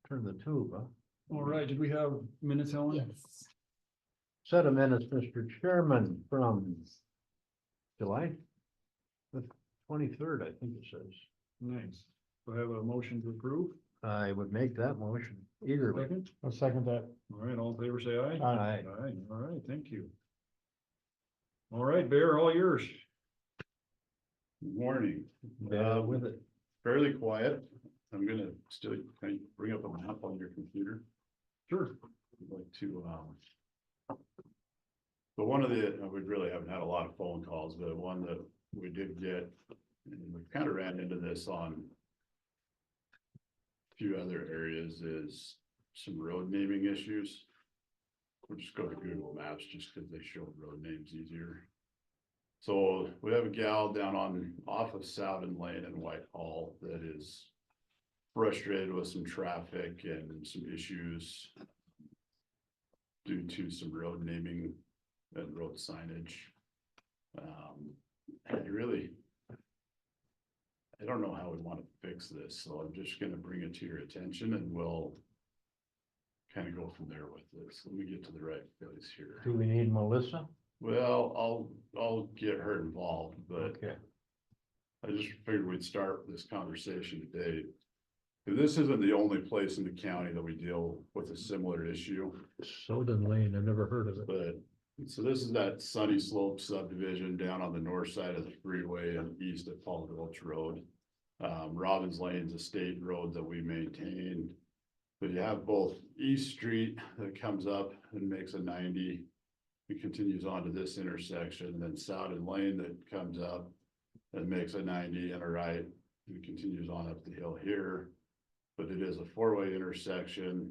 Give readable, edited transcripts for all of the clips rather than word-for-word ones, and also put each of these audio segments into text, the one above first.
Turn the tube, huh? All right, did we have minutes, Helen? Yes. Set of minutes, Mr. Chairman, from July the 23rd, I think it says. Nice. Do I have a motion to approve? I would make that motion either way. Second? I'll second that. All right, all in favor, say aye. Aye. Aye, all right, thank you. All right, Bear, all yours. Morning. With it. Fairly quiet. I'm gonna still, can you bring up a map on your computer? Sure. I'd like to, but one of the, we really haven't had a lot of phone calls, but one that we did get, and we kind of ran into this on a few other areas, is some road naming issues. We'll just go to Google Maps just because they show road names easier. So we have a gal down off of Southern Lane in Whitehall that is frustrated with some traffic and some issues due to some road naming and road signage. And really, I don't know how we want to fix this, so I'm just gonna bring it to your attention and we'll kind of go from there with this. Let me get to the right place here. Do we need Melissa? Well, I'll get her involved, but Okay. I just figured we'd start this conversation today. This isn't the only place in the county that we deal with a similar issue, Soden Lane, I never heard of it. but, so this is that Sunny Slope subdivision down on the north side of the freeway and east of Paul Gulch Road. Robbins Lane's a state road that we maintain. But you have both East Street that comes up and makes a 90. It continues on to this intersection, and then Southern Lane that comes up and makes a 90 and a right, and continues on up the hill here. But it is a four-way intersection,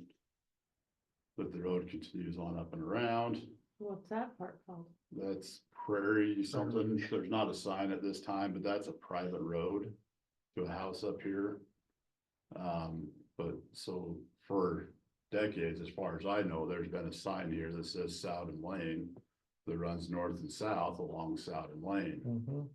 but the road continues on up and around. What's that part called? That's Prairie something. There's not a sign at this time, but that's a private road to a house up here. But so for decades, as far as I know, there's been a sign here that says Southern Lane that runs north and south along Southern Lane. Mhm.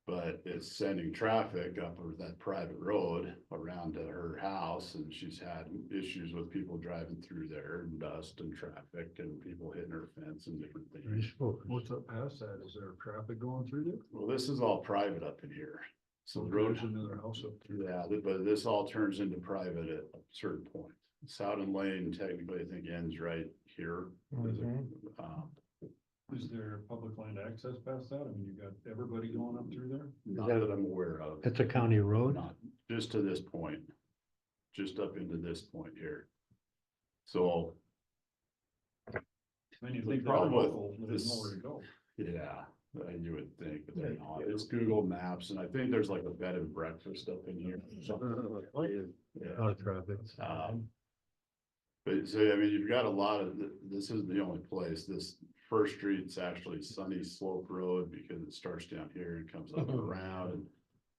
But it's sending traffic up over that private road around to her house, and she's had issues with people driving through there and dust and traffic and people hitting her fence and different things. What's up past that? Is there traffic going through there? Well, this is all private up in here. So the road, There's another house up there. yeah, but this all turns into private at a certain point. Southern Lane technically, I think, ends right here. There's a, Is there public land access past that? I mean, you got everybody going up through there? Not that I'm aware of, It's a county road. not just to this point, just up into this point here. So, I mean, you The think they're problem with local, there's this- nowhere to go. yeah, you would think, but they're not. It's Google Maps, and I think there's like a bed and breakfast up in here. Yeah. Lot of traffic. But so, I mean, you've got a lot of, this isn't the only place. This First Street's actually Sunny Slope Road because it starts down here and comes up and around. And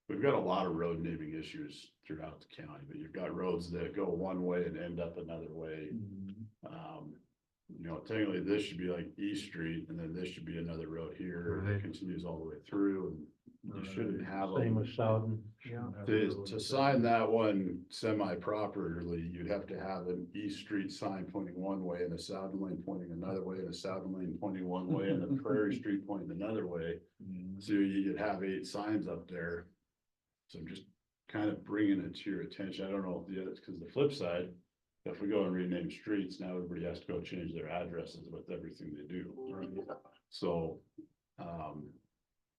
we've got a lot of road naming issues throughout the county, but you've got roads that go one way and end up another way. You know, technically this should be like East Street, and then this should be another road here that Right. continues all the way through, and you shouldn't have Same a. with Soden. Yeah. To sign that one semi-properly, you'd have to have an East Street sign pointing one way and a Southern Lane pointing another way and a Southern Lane pointing one way and a Prairie Street pointing another way. So you'd have 8 signs up there. So I'm just kind of bringing it to your attention. I don't know if the other, because the flip side, if we go and rename streets, now everybody has to go change their addresses with everything they do. So,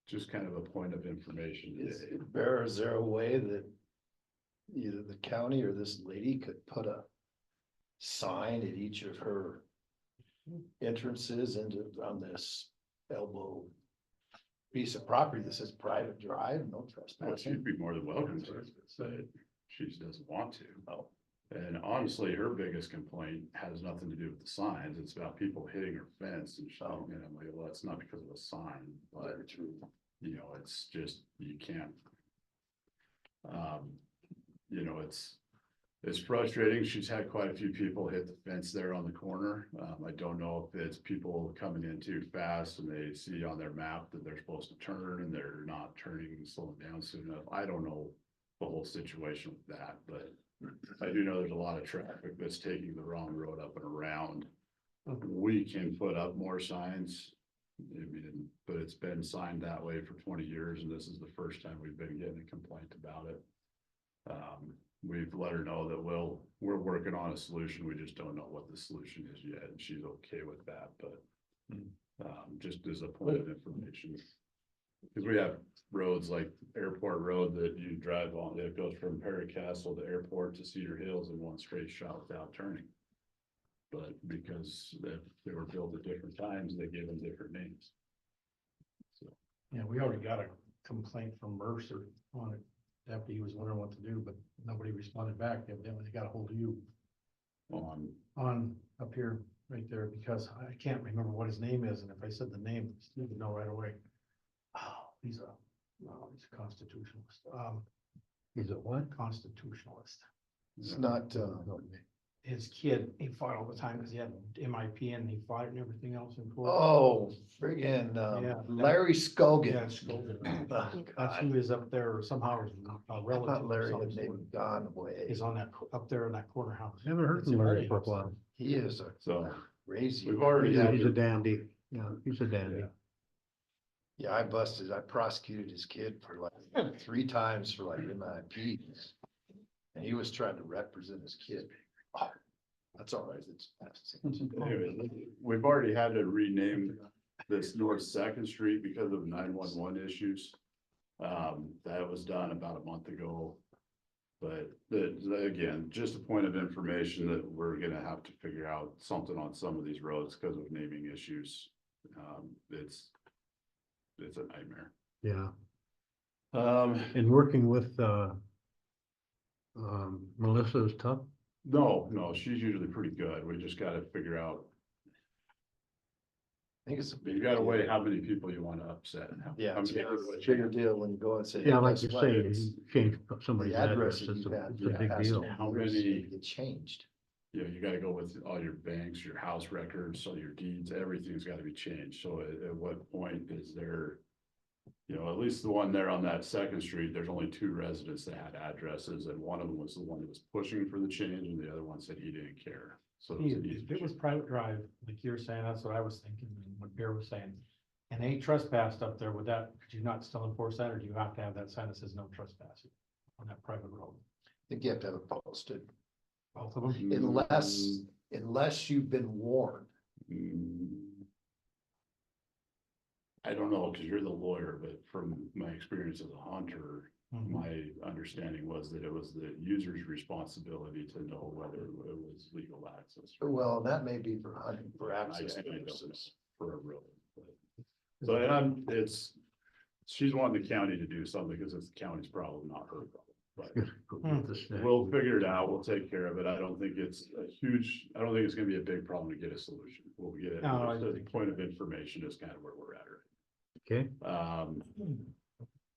just kind of a point of information today. Is there a way that either the county or this lady could put a sign at each of her entrances into, on this elbow piece of property that says private drive, no Well, trespassing? she'd be more than welcome to, but she just doesn't want to. Oh. And honestly, her biggest complaint has nothing to do with the signs. It's about people hitting her fence and shit. And I'm like, well, it's not because of a sign, but you know, it's just, you can't. You know, it's frustrating. She's had quite a few people hit the fence there on the corner. I don't know if it's people coming in too fast and they see on their map that they're supposed to turn and they're not turning and slowing down soon enough. I don't know the whole situation with that, but I do know there's a lot of traffic that's taking the wrong road up and around. We can put up more signs. I mean, but it's been signed that way for 20 years, and this is the first time we've been getting a complaint about it. We've let her know that we're working on a solution. We just don't know what the solution is yet, and she's okay with that, but just as a point of information. Because we have roads like Airport Road that you drive on, it goes from Perry Castle to Airport to Cedar Hills in one straight shot without turning. But because they were built at different times, they gave them different names. So, Yeah, we already got a complaint from Mercer on it. Deputy was wondering what to do, but nobody responded back. Evidently, they got a hold of you on up here, right there, because I can't remember what his name is, and if I said the name, Steve would know right away. Oh, he's a constitutionalist. Is it what? Constitutionalist. It's not, His kid, he fought all the time because he had MIP and he fought and everything else in court. oh, friggin', Yeah. Larry Yeah, Scogan. Scogan. Oh, That's God. who is up there somehow, a I relative. thought of Larry some had sort. maybe gone away. Is on that, up there in that corner house. Haven't heard It's from Larry very for a nice. while. He is a so crazy. we've already had. He's a dandy. Yeah, he's a dandy. Yeah, I prosecuted his kid for like 3 times for like MIPs. And he was trying to represent his kid. Oh, that's all right, it's past. Anyway, we've already had to rename this North Second Street because of 911 issues. That was done about a month ago. But again, just a point of information that we're gonna have to figure out something on some of these roads because of naming issues. It's a nightmare. Yeah, Um, and working with, Melissa is tough. no, she's usually pretty good. We just gotta figure out, I think it's a you big. gotta weigh how many people you wanna upset. And how Yeah, it's many- a bigger deal when you go and say. Yeah, like guess you what, say, it's- you change somebody's The address, address it's that a, you had. it's a big has deal. to How years many- Get changed. You know, you gotta go with all your banks, your house records, all your deeds, everything's gotta be changed. So at what point is there? You know, at least the one there on that second street, there's only 2 residents that had addresses, and one of them was the one that was pushing for the change, and the other one said he didn't care. So it was an easy If it was change. private drive, like you're saying, that's what I was thinking, and what Bear was saying. And they trespassed up there with that, could you not still enforce that, or do you have to have that sign that says no trespassing on that private road? I think you have to have it posted, Both of them? unless you've been warned. Mm. I don't know, cause you're the lawyer, but from my experience as a hunter, Mhm. my understanding was that it was the user's responsibility to know whether it was legal access. Well, that may be for hunting, for I access don't know purposes. for a road. But- So, and she's wanting the county to do something because it's the county's problem, not her problem. But we'll figure it out. We'll take care of it. I don't think it's gonna be a big problem to get a solution. We'll get it. No, I The think- point of information is kind of where we're at. Okay,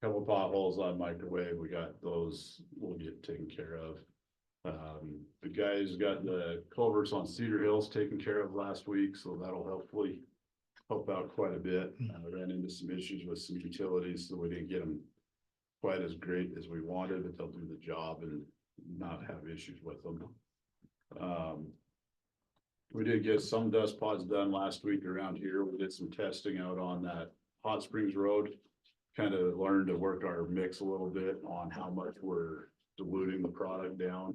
Couple potholes on microwave, we got those, we'll get taken care of. The guys got the culverts on Cedar Hills taken care of last week, so that'll hopefully help out quite a bit. I ran into some issues with some utilities, so we didn't get them quite as great as we wanted, but they'll do the job and not have issues with them. We did get some dust pods done last week around here. We did some testing out on that Hot Springs Road. Kind of learned to work our mix a little bit on how much we're diluting the product down.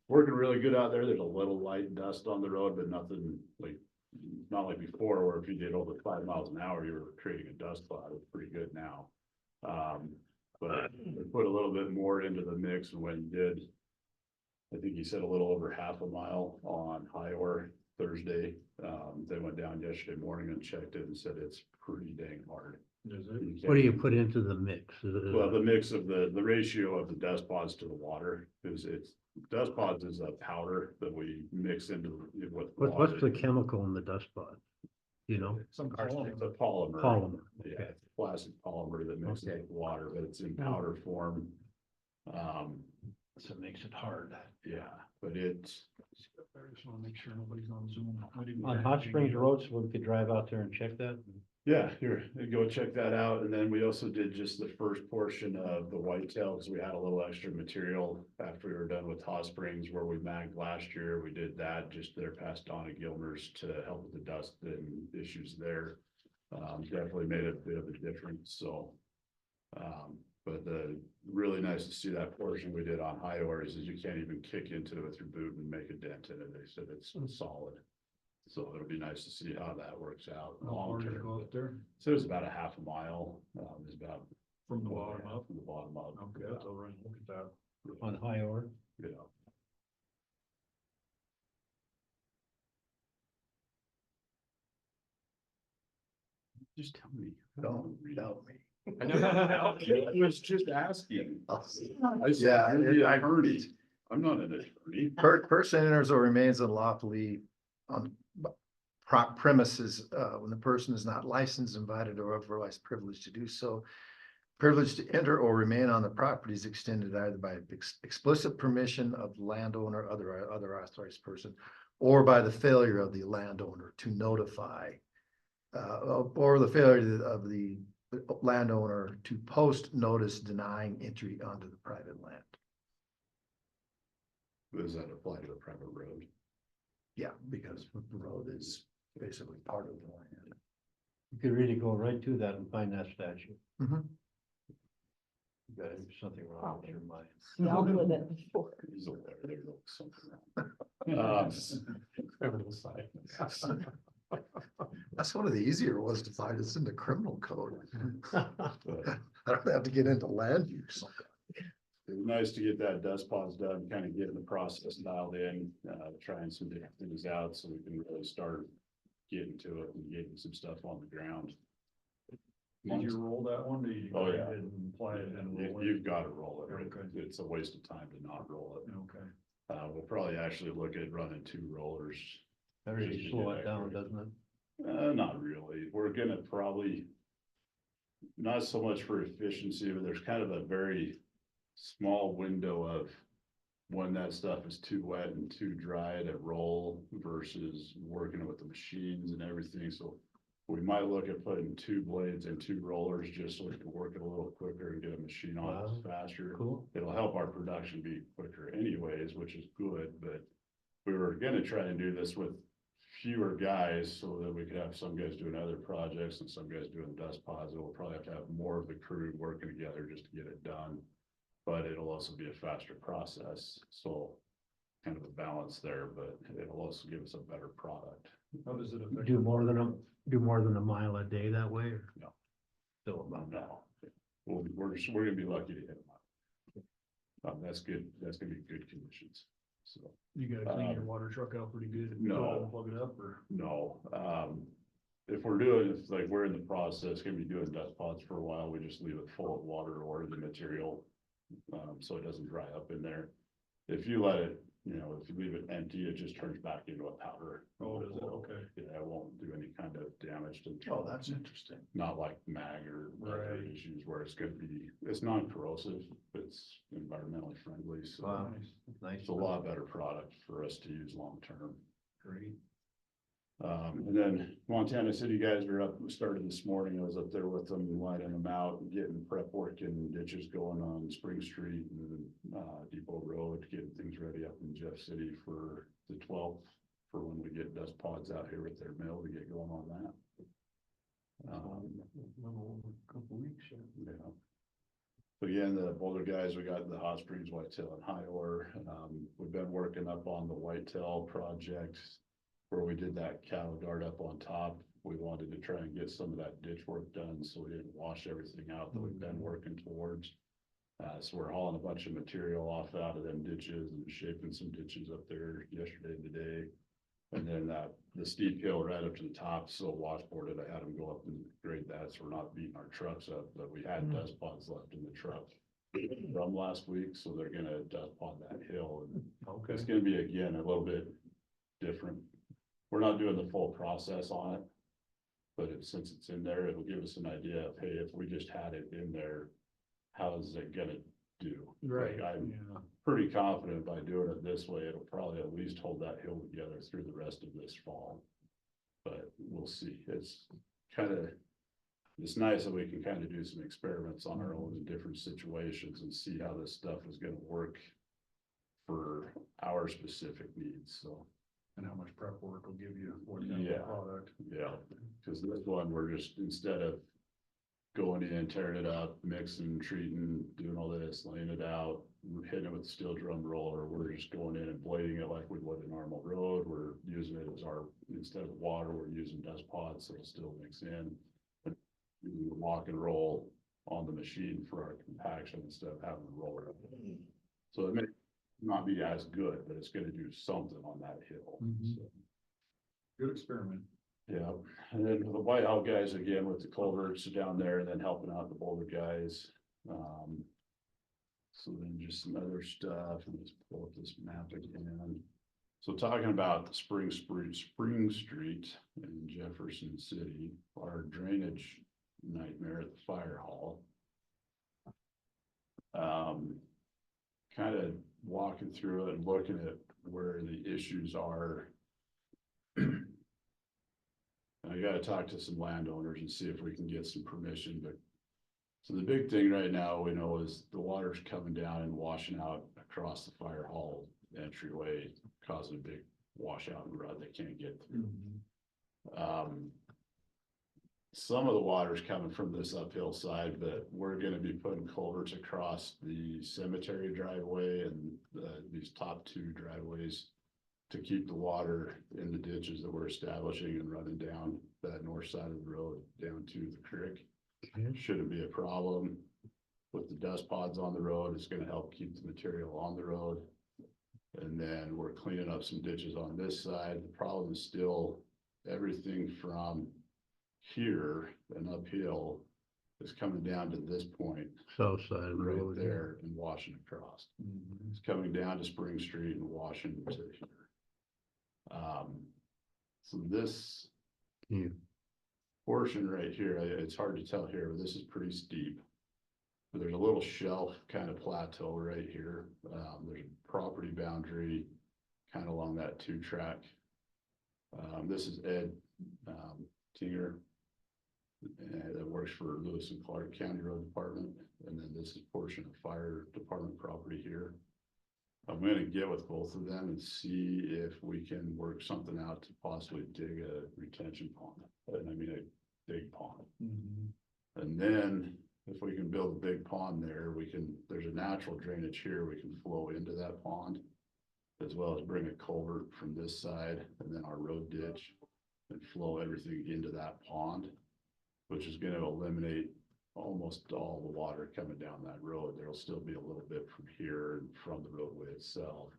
Working really good out there. There's a little light dust on the road, but nothing like, not like before, where if you did over 5 miles an hour, you were creating a dust cloud. It's pretty good now. But we put a little bit more into the mix and when did. I think he said a little over half a mile on Highway Thursday. They went down yesterday morning and checked it and said it's pretty dang hard. what do you put into the mix? Well, the mix of the ratio of the dust pods to the water is dust pods is a powder that we mix into with. What's the water. chemical in the dust pod? You know, Some It's a polymer. polymer, Yeah, okay. it's plastic polymer that mixes Okay. with water, but it's in powder form. So it makes it hard. Yeah, but it's, I just wanna make sure nobody's on Zoom. I didn't- On Hot Springs Road, so we could drive out there and check that. Yeah, here, go check that out, and then we also did just the first portion of the whitetail, because we had a little extra material after we were done with Hot Springs where we magged last year, we did that just there past Donna Gilmer's to help with the dust and issues there. Definitely made a bit of a difference, so. But really nice to see that portion we did on high ores is you can't even kick into it with your boot and make a dent in it, they said it's solid. So it'll be nice to see how that works out. How far long did you term. go up there? So it was about a half a mile, it's about. From the bottom up? From the bottom up. Okay, that's all right, look at that. On high ore. Yeah. Just tell me. Don't doubt me. I was just asking. I Yeah, said, I heard it. I'm not an attorney. Person enters or remains unlawfully on premises, when the person is not licensed, invited, or otherwise privileged to do so. Privilege to enter or remain on the property is extended either by explicit permission of the landowner, other authorized person, or by the failure of the landowner to notify, or the failure of the landowner to post notice denying entry onto the private land. Does that apply to a private road? Yeah, because the road is basically part of the land. You could really go right to that and find that statue. Mhm. You got something wrong with your mind. Dealt with it before. He's a lawyer, there's something wrong. Criminal side. That's one of the easier ones to find. It's in the criminal code. But I don't have to get into land use. it was nice to get that dust pods done, kind of getting the process dialed in, trying some different things out so we can really start getting to it and getting some stuff on the ground. Did you roll that one? Did you Oh, grind yeah. it and apply it and You- roll it? You've got to roll it, right? Okay. It's a waste of time to not roll it. Okay. We'll probably actually look at running 2 rollers. That Just really to slow get it down, accurate. doesn't it? Not really. We're gonna probably. Not so much for efficiency, but there's kind of a very small window of. When that stuff is too wet and too dry to roll versus working with the machines and everything, so. We might look at putting 2 blades and 2 rollers just so we can work it a little quicker and get a machine on Wow. faster. Cool. It'll help our production be quicker anyways, which is good, but. We were gonna try and do this with fewer guys so that we could have some guys doing other projects and some guys doing dust pods. We'll probably have to have more of the crew working together just to get it done. But it'll also be a faster process, so kind of a balance there, but it'll also give us a better product. How does it affect? Do more than a mile a day that way or? No. Still about that. No, we're gonna be lucky to hit them. That's good, that's gonna be good conditions, so. You gotta clean your water truck out pretty good. No. Go out and plug it up or? No, if we're doing, it's like we're in the process, gonna be doing dust pods for a while, we just leave it full of water or the material. So it doesn't dry up in there. If you let it, if you leave it empty, it just turns back into a powder. Oh, does it? Okay. Yeah, it won't do any kind of damage to the Oh, truck. that's interesting. Not like mag or other Right. issues where it's gonna be, it's non-corrosive, but it's environmentally friendly, so. Wow. Nice. It's a lot better product for us to use long-term. Great. And then Montana City guys are up, we started this morning, I was up there with them, lining them out, getting prep work and ditches going on Spring Street and Depot Road, getting things ready up in Jeff City for the 12th. For when we get dust pods out here with their mill to get going on that. Little over a couple weeks. Yeah. But again, the Boulder guys, we got the Hot Springs whitetail and high ore. We've been working up on the whitetail project. Where we did that cattle guard up on top. We wanted to try and get some of that ditch work done, so we didn't wash everything out that we've been working towards. So we're hauling a bunch of material off out of them ditches and shaping some ditches up there yesterday and today. And then the steep hill right up to the top, so washboarded, I had them go up and grade that, so we're not beating our trucks up, but we had dust pods left in the truck. From last week, so they're gonna dust pod that hill, and it's gonna be again a little bit different. We're not doing the full process on it. But since it's in there, it'll give us an idea of, hey, if we just had it in there, how is it gonna do? Right, Like, I'm yeah. pretty confident by doing it this way, it'll probably at least hold that hill together through the rest of this fall. But we'll see, it's kind of, it's nice that we can kind of do some experiments on our own in different situations and see how this stuff is gonna work for our specific needs, so. And how much prep work will give you what kind Yeah. of product. Yeah, because this one, we're just, instead of going in, tearing it up, mixing, treating, doing all this, laying it out, hitting it with the steel drum roller, we're just going in and blading it like we would a normal road. We're using it as our, instead of water, we're using dust pods, so it'll still mix in. But we walk and roll on the machine for our compaction instead of having to roll it up. So it may not be as good, but it's gonna do something on that hill. Mhm. So. Good experiment. Yeah, and then the Whitehall guys again with the culverts down there and then helping out the Boulder guys. So then just some other stuff, and let's pull up this map again. So talking about Spring Street in Jefferson City, our drainage nightmare at the fire hall. Kind of walking through it and looking at where the issues are. I gotta talk to some landowners and see if we can get some permission, but. So the big thing right now we know is the water's coming down and washing out across the fire hall entryway, causing a big washout and rut they can't get through. Some of the water's coming from this uphill side, but we're gonna be putting culverts across the cemetery driveway and these top two driveways to keep the water in the ditches that we're establishing and running down that north side of the road down to the creek. Okay. Shouldn't be a problem. With the dust pods on the road, it's gonna help keep the material on the road. And then we're cleaning up some ditches on this side. The problem is still everything from here and uphill is coming down to this point South side of the right road. there and washing across. It's coming down to Spring Street and washing to here. So this You, portion right here, it's hard to tell here, but this is pretty steep. But there's a little shelf kind of plateau right here. There's a property boundary kind of along that 2-track. This is Ed Tinger. That works for Lewis and Clark County Road Department. And then this is portion of fire department property here. I'm gonna get with both of them and see if we can work something out to possibly dig a retention pond. And I mean, a big pond. And then if we can build a big pond there, there's a natural drainage here, we can flow into that pond. As well as bring a culvert from this side and then our road ditch and flow everything into that pond. Which is gonna eliminate almost all the water coming down that road. There'll still be a little bit from here and from the roadway itself.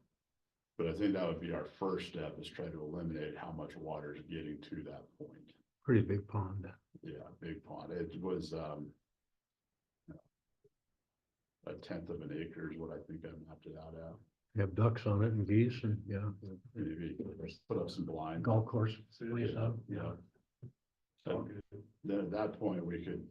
But I think that would be our first step, is try to eliminate how much water is getting to that point. pretty big pond. Yeah, big pond. It was, 1/10 of an acre is what I think I mapped it out at. You have ducks on it and geese and, yeah. Maybe put up some blind. Golf course. Yeah. Then at that point, we could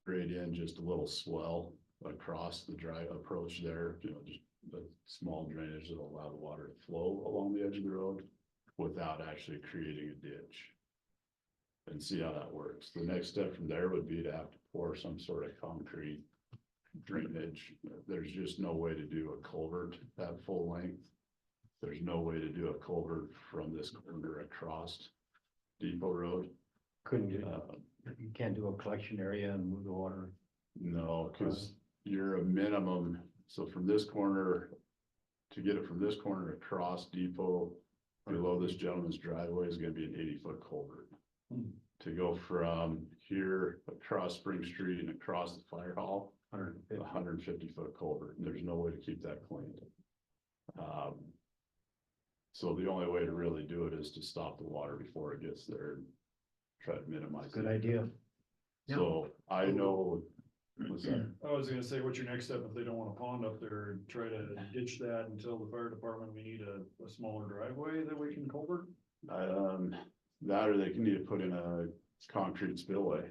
grade in just a little swell across the dry approach there, just a small drainage that'll allow the water to flow along the edge of the road without actually creating a ditch. And see how that works. The next step from there would be to have to pour some sort of concrete drainage. There's just no way to do a culvert at full length. There's no way to do a culvert from this corner across Depot Road. Couldn't you, you can't do a collection area and move the water. No, cause you're a minimum, so from this corner, to get it from this corner across Depot, below this gentleman's driveway is gonna be an 80-foot culvert. To go from here across Spring Street and across the fire hall, 150-foot culvert, and there's no way to keep that cleaned. So the only way to really do it is to stop the water before it gets there and try to minimize. Good it. idea. So I know, what's that? I was gonna say, what's your next step if they don't want a pond up there, and try to ditch that and tell the fire department we need a smaller driveway that we can culvert? That or they can need to put in a concrete spillway.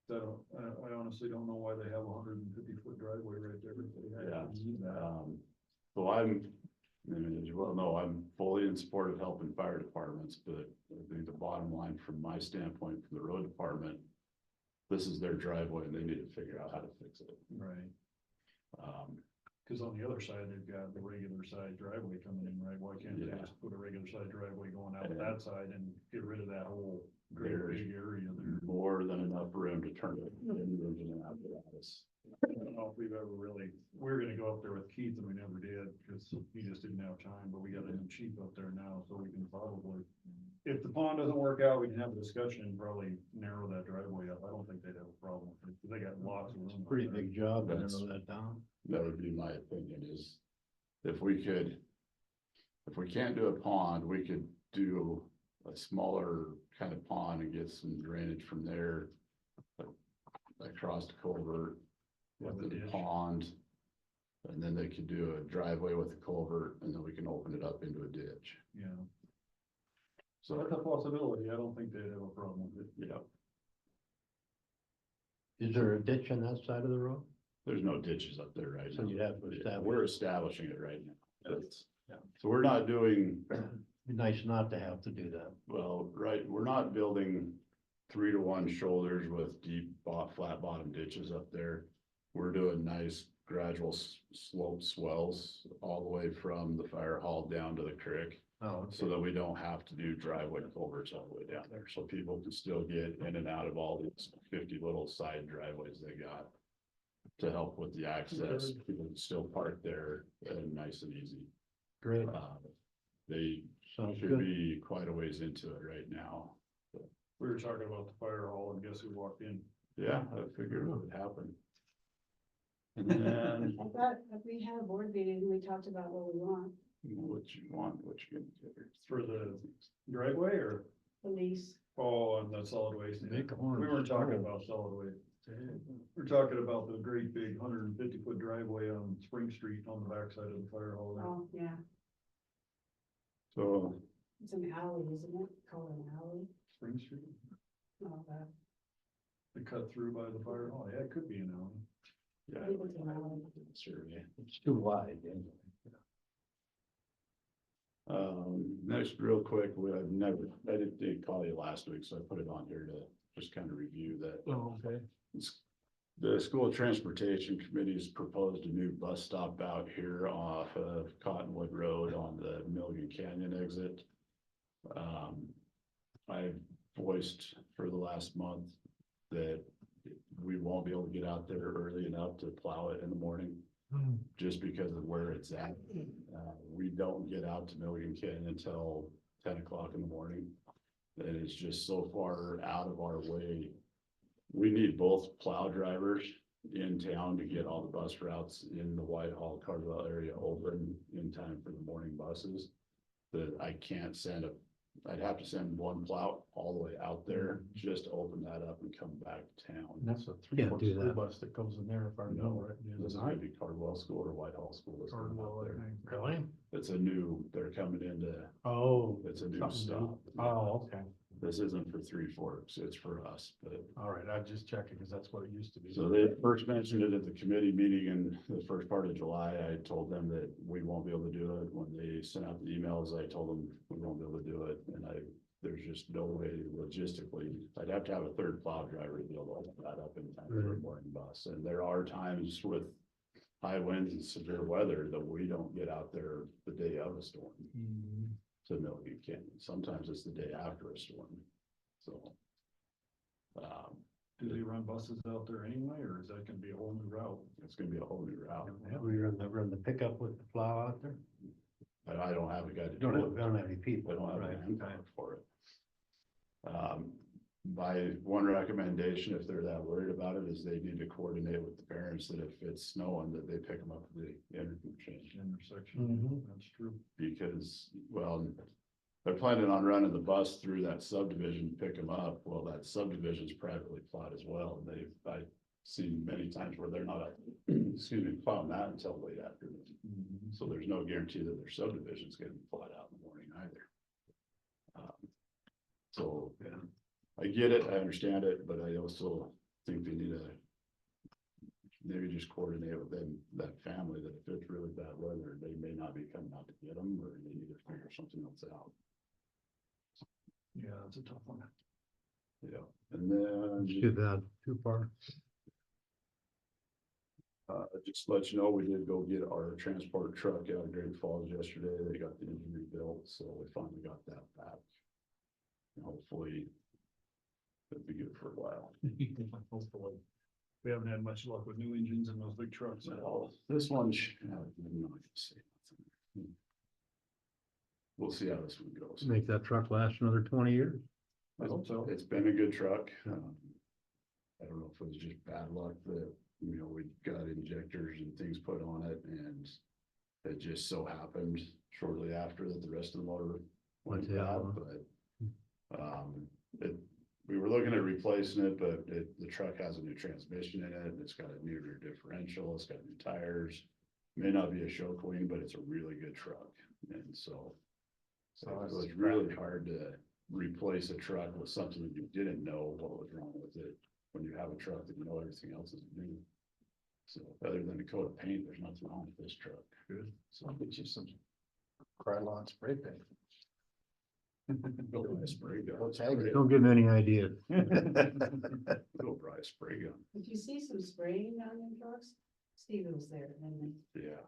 So I honestly don't know why they have a 150-foot driveway right there. If they had Yeah. to use that. So I'm And as you well know, I'm fully in support of helping fire departments, but I think the bottom line from my standpoint, from the road department, this is their driveway and they need to figure out how to fix it. Right. Um, Cause on the other side, they've got the regular side driveway coming in, right? Why can't they Yeah. just put a regular side driveway going out Yeah. that side and get rid of that whole great There's big area there? more than enough room to turn it engine and apparatus. I don't know if we've ever really, we were gonna go up there with Keith and we never did, cause he just didn't have time, but we got a new chief up there now, so we can probably. If the pond doesn't work out, we can have a discussion and probably narrow that driveway up. I don't think they'd have a problem with it, 'cause they got lots of room. up Pretty there. big job to That's- narrow that down. That would be my opinion is if we can't do a pond, we could do a smaller kind of pond and get some drainage from there. Across the culvert With with the the ditch. pond. And then they could do a driveway with a culvert and then we can open it up into a ditch. Yeah, so that's So, a possibility. I don't think they'd have a problem with it. yeah, Is there a ditch on that side of the road? there's no ditches up there right So now. you'd have to Yeah, establish. We're establishing it right now. That's- Yeah. So we're not doing, Be nice not to have to do that. well, right, we're not building 3-to-1 shoulders with deep flat bottom ditches up there. We're doing nice gradual slope swells all the way from the fire hall down to the creek. Oh, So that we don't have to do driveway culverts all the way down there, so people can still get in and out of all these 50 little side driveways they got. To help with the access, people can still park there and nice and easy. great. They Sounds should good. be quite a ways into it right now. We were talking about the fire hall and guess who walked in? Yeah, I figured it would happen. And then, I thought if we had a board meeting, we talked about what we want, what you want, what you can. For the driveway or, the lease. oh, on the solid waste? Big horn. We weren't talking about solid waste. We're talking about the great big 150-foot driveway on Spring Street on the backside of the fire hall there. Oh, yeah, So, it's an alley, isn't it? Called an alley. Spring Street, Oh, that. they cut through by the fire hall. Yeah, it could be an alley. yeah. I think it's an alley. Survey. It's too wide. yeah. Next, real quick, I didn't call you last week, so I put it on here to just kind of review that. Oh, okay. The school transportation committee's proposed a new bus stop out here off of Cottonwood Road on the Milligan Canyon exit. I've voiced for the last month that we won't be able to get out there early enough to plow it in the morning. Just because of where it's at. We don't get out to Milligan Canyon until 10 o'clock in the morning. And it's just so far out of our way. We need both plow drivers in town to get all the bus routes in the Whitehall, Cardwell area open in time for the morning buses. That I can't send I'd have to send one plow all the way out there just to open that up and come back to town. And that's a Can't 3-foot do school that. bus that goes in there if I No, remember This right. is gonna be Cardwell School or Whitehall School. that's coming out Cardwell, I there. think. Really? It's a new, they're coming into, Oh. it's a new something stop. Oh, okay. This isn't for Three Forks, it's for us, but. All right, I just checking because that's what it used to be. So they first mentioned it at the committee meeting in the first part of July. I told them that we won't be able to do it. When they sent out the emails, I told them we won't be able to do it. And there's just no way logistically, I'd have to have a third plow driver to be able to open that up in time for a morning bus. And there are times with high winds and severe weather that we don't get out there the day of a storm to Milligan Canyon. Sometimes it's the day after a storm, so. Do they run buses out there anyway, or is that gonna be a whole new route? It's gonna be a whole new route. We run the pickup with the plow out there. But I don't have a guy to do Don't it. have any people. I don't have Right, a manpower for it. My one recommendation, if they're that worried about it, is they need to coordinate with the parents that if it's snowing, that they pick them up at the interchange. Intersection, Mhm. that's true. Because, well, they're planning on running the bus through that subdivision to pick them up. Well, that subdivision's privately plowed as well. And I've seen many times where they're not, excuse me, plowing that until late afternoon. So there's no guarantee that their subdivision's gonna be plowed out in the morning either. So, yeah, I get it, I understand it, but I also think they need to maybe just coordinate with them, that family, that if it's really bad weather, they may not be coming out to get get them, or they need to figure something else out. Yeah, it's a tough one. Yeah, and then. Too bad, too far. Just to let you know, we did go get our transport truck out of Great Falls yesterday. They got the engine rebuilt, so we finally got that back. And hopefully. It'll be good for a while. Hopefully. We haven't had much luck with new engines in those big trucks at all. Well, this one, I'm not gonna say nothing. We'll see how this one goes. Make that truck last another 20 years. I hope so. It's been a good truck. I don't know if it was just bad luck that, you know, we got injectors and things put on it, and it just so happened shortly after that the rest of the motor went Went out, out. but we were looking at replacing it, but the truck has a new transmission in it, and it's got a new rear differential, it's got new tires. May not be a show queen, but it's a really good truck, and so it was really hard to replace a truck with something that you didn't know what was wrong with it, when you have a truck that you know everything else is new. So other than a coat of paint, there's nothing wrong with this truck. Good. So I'll get you some Krylon spray paint. Go buy a spray gun. Let's hang it. Don't give him any ideas. Go buy a spray gun. Did you see some spraying on your trucks? Steve was there, and then Yeah.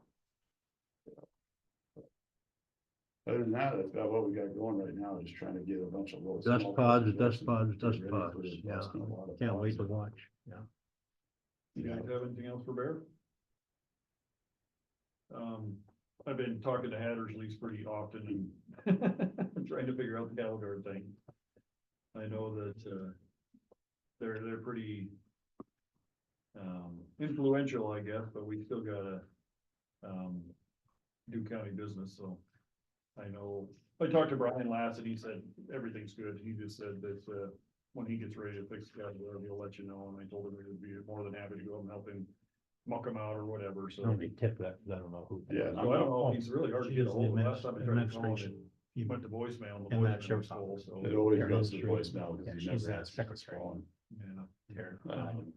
Other than that, that's about what we got going right now, just trying to get a bunch of little. Dust small pods, projects dust pods, and dust get ready for pods, yeah. busting a lot of Can't wait to pods. watch, yeah. You guys have anything else for Bear? I've been talking to Hattersleys pretty often and trying to figure out the Calgard thing. I know that, they're pretty, influential, I guess, but we still gotta, do county business, so. I know, I talked to Brian last and he said, everything's good. He just said that, when he gets ready to fix the Calgard, he'll let you know, and I told him we would be more than happy to go and help him muck them out or whatever, so. Somebody tip that, 'cause I don't know who. Yeah, So I don't know, he's really hard to She get is a hold of. the Last time I tried to call him, administration. he went to voicemail, and the And that voicemail was sheriff's full, office. so. It always Yeah, goes to sure. voicemail, Yeah, because he she's never the answers his secretary. phone. Yeah.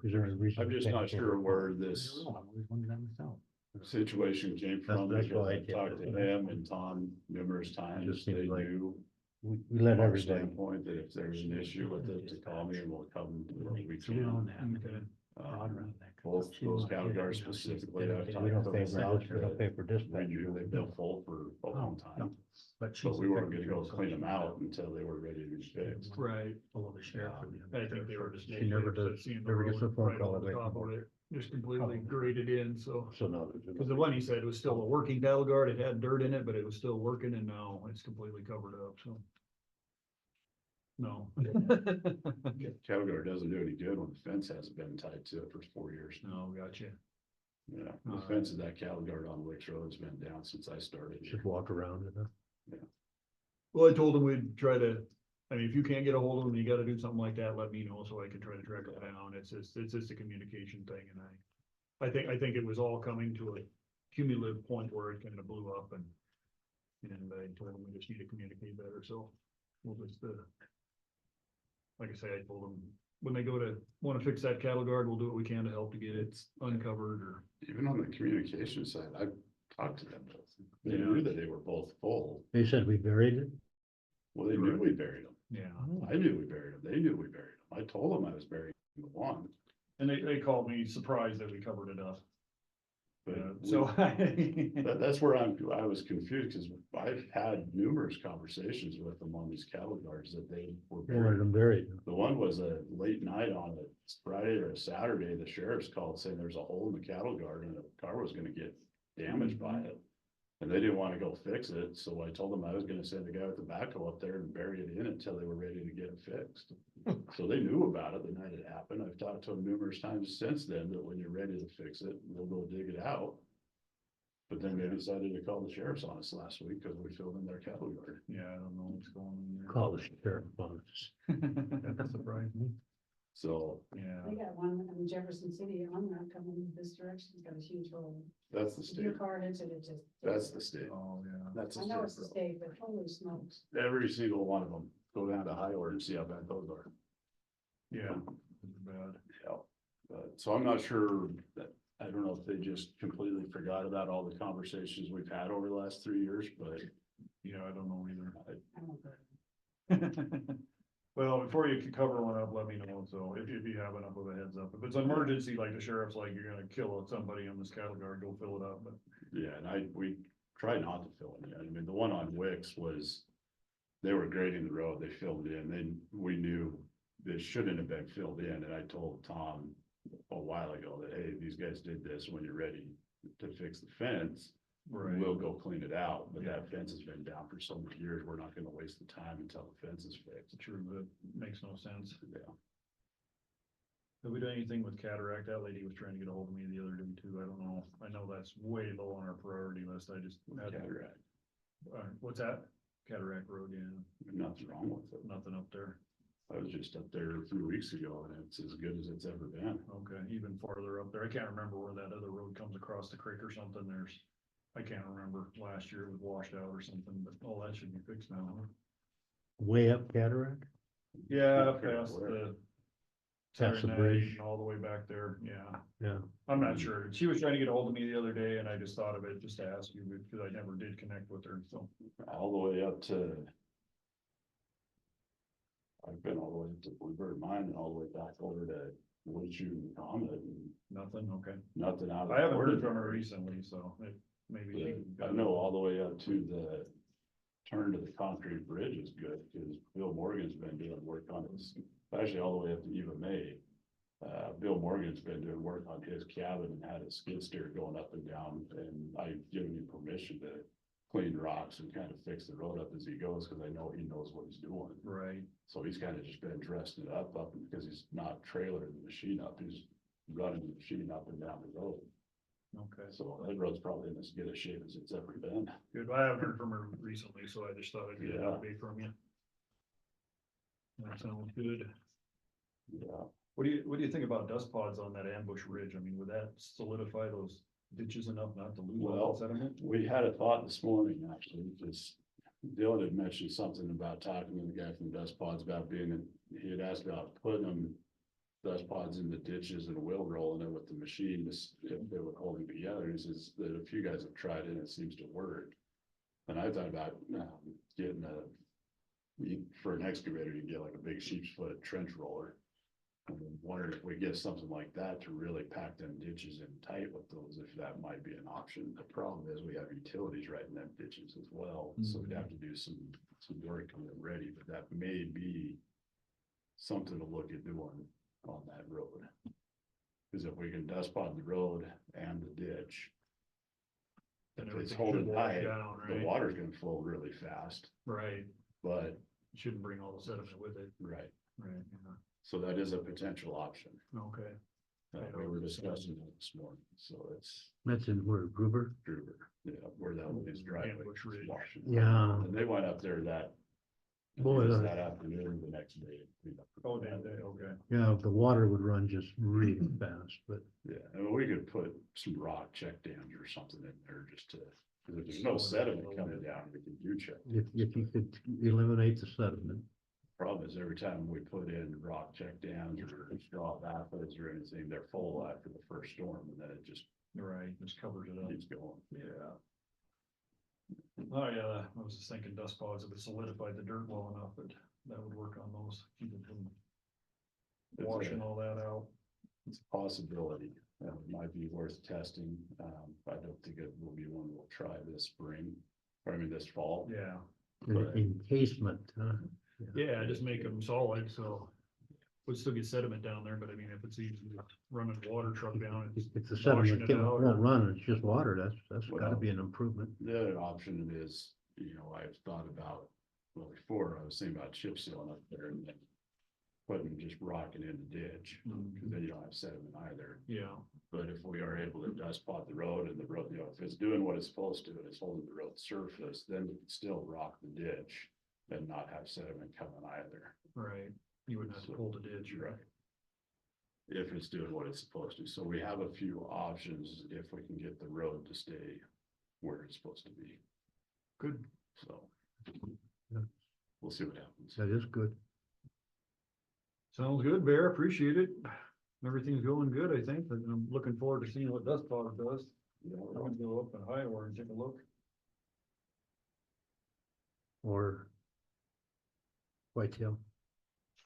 Is there a reason? I'm just not sure where this I always wondered that myself. situation came from, That's because why I I talked to did it. him and Tom numerous times, Just they seems like knew. We let From our everybody. standpoint, that if there's an issue with it, to call me and we'll come where we So we own can. that. Okay. Both those Calgars specifically, I've talked We don't to pay them for about this, we don't that. pay for We dispatch. knew they've been full for a long time, But but we weren't gonna go clean them out until they were ready to be fixed. Right. Below the sheriff. or the I think they were just. She never does, seeing the never gets a road phone right call over the away top from of her. it, just completely graded in, so. So no. Cause the one he said was still a working cattle guard, it had dirt in it, but it was still working, and now it's completely covered up, so. No. Calgar doesn't do any good when the fence hasn't been tied to it for 4 years. No, gotcha. Yeah, the Alright. fence of that Calgar on Wicks Road has been down since I started. Just walk around it, huh? Well, I told him we'd try to, I mean, if you can't get a hold of him, you gotta do something like that, let me know so I can try to track it down. It's just a communication thing, and I think it was all coming to a cumulative point where it kind of blew up, and I told him we just need to communicate better, so we'll just, like I say, I told them, when they go to wanna fix that cattle guard, we'll do what we can to help to get it uncovered, or. Even on the communication side, I talked to them both. They Yeah. knew that they were both full. They said we buried it. Well, they knew we buried them. Yeah. I knew we buried them. They knew we buried them. I told them I was burying the one. And they called me surprised that we covered it up. But So. that's where I was confused, because I've had numerous conversations with them on these cattle guards that they were They wanted buried. them buried. The one was a late night on a Friday or a Saturday, the sheriff's called saying there's a hole in the cattle guard and a car was gonna get damaged by it. And they didn't wanna go fix it, so I told them I was gonna send the guy with the backhoe up there and bury it in until they were ready to get it fixed. So they knew about it the night it happened. I've talked to them numerous times since then, that when you're ready to fix it, they'll go dig it out. But then they decided to call the sheriff's office last week because we filled in their cattle guard. Yeah, I don't know what's going on there. Call the sheriff on us. That surprised me. So Yeah. they got one in Jefferson City on that coming this direction, it's got a huge hole. that's the If state. your car hits it, it just. That's the state. Oh, yeah. That's the I know it's the state. state, but holy smokes. Every single one of them. Go down to high order and see how bad those are. Yeah. It's bad. Yeah. So I'm not sure that I don't know if they just completely forgot about all the conversations we've had over the last 3 years, but Yeah, I don't know either. I don't know. Well, before you can cover one up, let me know, so if you have enough of a heads up, if it's an emergency, like the sheriff's like, you're gonna kill somebody on this cattle guard, go fill it up, but. yeah, and we try not to fill it in. I mean, the one on Wicks was, they were grading the road, they filled it in, then we knew this shouldn't have been filled in, and I told Tom a while ago that, hey, these guys did this, when you're ready to fix the fence, we'll go clean it out, but that fence has been down for so many years, we're not gonna waste the time until the fence is fixed. True, that makes no sense. Yeah. Have we done anything with cataract? That lady was trying to get a hold of me the other day too, I don't know, I know that's way low on our priority list, I just had. Cataract, What's that? Cataract Road, yeah, nothing wrong with it. nothing up there. I was just up there a few weeks ago and it's as good as it's ever been. Okay, even farther up there, I can't remember where that other road comes across the creek or something, I can't remember, last year it was washed out or something, but all that should be fixed now, huh? Way up Cataract? Yeah, Okay, past where? the. Past the Saturday night bridge. and all the way back there, yeah, Yeah. I'm not sure, she was trying to get a hold of me the other day and I just thought of it just to ask you, because I never did connect with her, so. All the way up to. I've been all the way to Bluebird Mine and all the way back over to Wood Shoot and Comet and Nothing, okay, nothing out of. I haven't heard ordinary. from her recently, so maybe she. I know all the way up to the turn to the concrete bridge is good, because Bill Morgan's been doing work on his, actually all the way up to Eva May. Bill Morgan's been doing work on his cabin and had a skid steer going up and down, and I've given him permission to clean rocks and kind of fix the road up as he goes, because I know he knows what he's doing. Right, So he's kind of just been dressing it up, because he's not trailering the machine up, he's running the machine up and down the road. okay, So that road's probably in as good a shape as it's ever been. good, I haven't heard from her recently, so I just thought I'd get an Yeah. update from you. That sounds good. Yeah. What do you think about dust pods on that ambush ridge? I mean, would that solidify those ditches enough not to lose all Well, that sediment? we had a thought this morning, actually, because Dylan had mentioned something about talking to the guy from Dust Pods about he had asked about putting dust pods in the ditches and wheel rolling it with the machine, if they would hold them together. He says that a few guys have tried it and it seems to work. And I thought about getting for an excavator, you get like a big sheep's foot trench roller. And then wondering if we get something like that to really pack them ditches in tight with those, if that might be an option. The problem is we have utilities right in them ditches as well, so we'd have to do some work to get them ready, but that may be something to look at doing on that road. Cause if we can dust pod the road and the ditch, And if it's everything holding should wash tight, down, the right? water's gonna flow really fast, Right, but, shouldn't bring all the sediment with it, right, right, so that is a potential option. yeah, okay. We were discussing that this morning, so it's That's in where, Gruber? Gruber, yeah, where that is driveway. Ambush Ridge. Washington. Yeah. And they went up there that. Boy, it was that- that afternoon, the next day. Oh, did they? Okay. Yeah, the water would run just really fast, but Yeah, and we could put some rock check dams or something in there just to, because if there's no sediment coming down, we can do check. if you could eliminate the sediment. Problem is, every time we put in rock check dams or straw baffles or anything, they're full after the first storm, and then it just Right, just covers it up. keeps going. Yeah. Oh, yeah, I was just thinking dust pods, if it solidified the dirt well enough, that would work on those, keep it from washing all that out. It's a possibility, it might be worth testing, I don't think it will be one we'll try this spring, or I mean, this fall. Yeah, Right. Encasement, huh? yeah, just make them solid, so we'd still get sediment down there, but I mean, if it's easy running a water truck down, it's. If the washing sediment it out, won't run, it's just water, that's gotta Well, be an improvement. The other option is, I've thought about, well, before I was thinking about chip sealing up there and then putting just rocking in the ditch, because then you don't have sediment either. Yeah, But if we are able to dust pot the road and the road, if it's doing what it's supposed to, and it's holding the road surface, then we can still rock the ditch and not have sediment coming either. right, you wouldn't have to hold a ditch, Right. If it's doing what it's supposed to. So we have a few options if we can get the road to stay where it's supposed to be. Good. So. Yeah. We'll see what happens. That is good. Sounds good, Bear, appreciate it. everything's going good, I think, and I'm looking forward to seeing what dust powder does. I'm gonna go up in Iowa and take a look. Or Whitetail.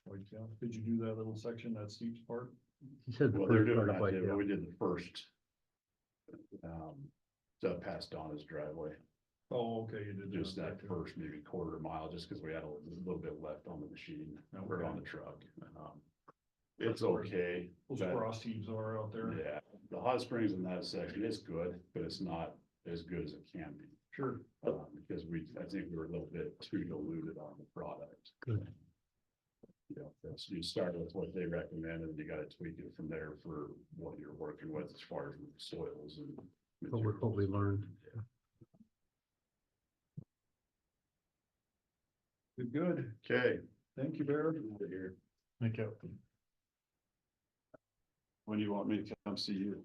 Whitetail. Did you do that little section, that steep part? He said the Well, they're first doing part of that, Whitetail. we did the first. So past Donna's driveway, Oh, okay, you did. just that first maybe quarter mile, just because we had a little bit left on the machine, or on the truck. It's okay. Those but- frost heaves are out there. Yeah, the hot springs in that section is good, but it's not as good as it can be. Sure. Because I think we were a little bit too diluted on the product. Good. You know, so you start with what they recommend and you gotta tweak it from there for what you're working with as far as soils and. What we learned. Good. Okay. Thank you, Bear. Here, Thank you. when do you want me to come see you?